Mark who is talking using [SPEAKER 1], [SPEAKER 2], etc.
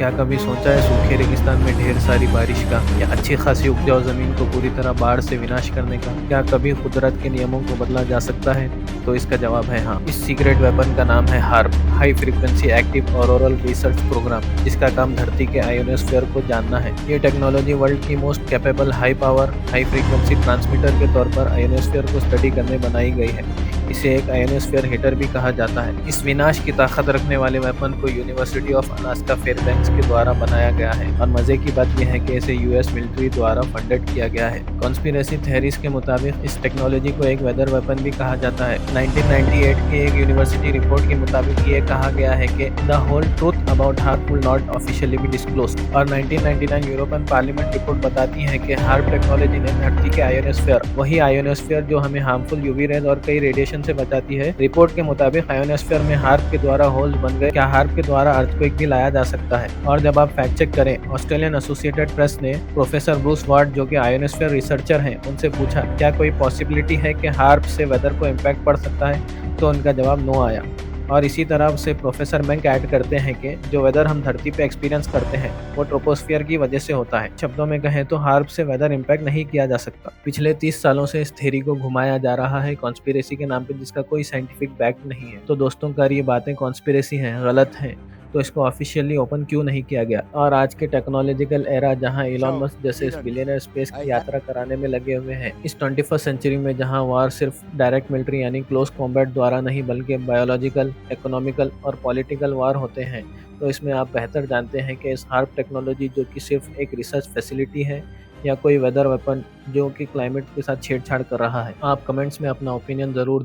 [SPEAKER 1] क्या कभी सोचा है सूखे रेगिस्तान में ढेर सारी बारिश का या अच्छी खासी उपजाऊ जमीन को पूरी तरह बाढ़ से विनाश करने का? क्या कभी कुदरत के नियमों को बदला जा सकता है? तो इसका जवाब है हाँ। इस सीक्रेट वेपन का नाम है HARP, high frequency active auroral research programme, जिसका काम धरती के आयोनोस्फीयर को जानना है। ये टेक्नोलॉजी वर्ल्ड की most capable high power high frequency transmitter के तौर पर आयोनोस्फीयर को स्टडी करने बनाई गई है। इसे एक आयोनोस्फीयर हिटर भी कहा जाता है। इस विनाश की ताकत रखने वाले वेपन को यूनिवर्सिटी ऑफ अलास्का फेयरबैंक्स के द्वारा बनाया गया है और मजे की बात यह है कि इसे यूएस मिलिट्री द्वारा फंडेड किया गया है। कॉन्स्पिरेसी थ्योरीज के मुताबिक इस टेक्नोलॉजी को एक वेदर वेपन भी कहा जाता है। 1998 की एक यूनिवर्सिटी रिपोर्ट के मुताबिक ये कहा गया है कि the whole truth about harp will not officially be disclosed. और 1999 यूरोपियन पार्लियामेंट रिपोर्ट बताती है कि हार्प टेक्नोलॉजी ने धरती के आयोनोस्फीयर, वही आयोनोस्फीयर जो हमें हार्मफुल यूवी रेज और कई रेडिएशन से बचाती है, रिपोर्ट के मुताबिक आयोनोस्फीयर में हार्प के द्वारा होल्स बन गए। क्या हार्प के द्वारा अर्थक्वेक भी लाया जा सकता है? और जब आप फैक्ट चेक करें, ऑस्ट्रेलियन एसोसिएटेड प्रेस ने प्रोफेसर ब्रूस वार्ड, जो कि आयोनोस्फीयर रिसर्चर हैं, उनसे पूछा क्या कोई पॉसिबिलिटी है कि हार्प से वेदर को इम्पैक्ट पड़ सकता है, तो उनका जवाब नो आया। और इसी तरह से प्रोफेसर मैंक ऐड करते हैं कि जो वेदर हम धरती पे एक्सपीरियंस करते हैं वो ट्रोपोस्फियर की वजह से होता है। शब्दों में कहें तो हार्प से वेदर इम्पैक्ट नहीं किया जा सकता। पिछले 30 सालों से इस थ्योरी को घुमाया जा रहा है कॉन्स्पिरेसी के नाम पे, जिसका कोई साइंटिफिक बैक नहीं है। तो दोस्तों का ये बातें कॉन्स्पिरेसी हैं, गलत हैं, तो इसको ऑफिशियली ओपन क्यों नहीं किया गया? और आज के टेक्नोलॉजिकल एरा जहां इलॉन
[SPEAKER 2] So,
[SPEAKER 1] मस्क जैसे
[SPEAKER 2] Kiran,
[SPEAKER 1] बिलियनर स्पेस
[SPEAKER 2] I,
[SPEAKER 1] की
[SPEAKER 2] I
[SPEAKER 1] यात्रा कराने में लगे हुए हैं, इस 21st सेंचुरी में जहां वार सिर्फ डायरेक्ट मिलिट्री यानी क्लोज कॉम्बैट द्वारा नहीं बल्कि बायोलॉजिकल, इकोनॉमिकल और पॉलिटिकल वार होते हैं, तो इसमें आप बेहतर जानते हैं कि इस हार्प टेक्नोलॉजी जो कि सिर्फ एक रिसर्च फैसिलिटी है या कोई वेदर वेपन जो कि क्लाइमेट के साथ छेड़छाड़ कर रहा है। आप कमेंट्स में अपना ओपिनियन जरूर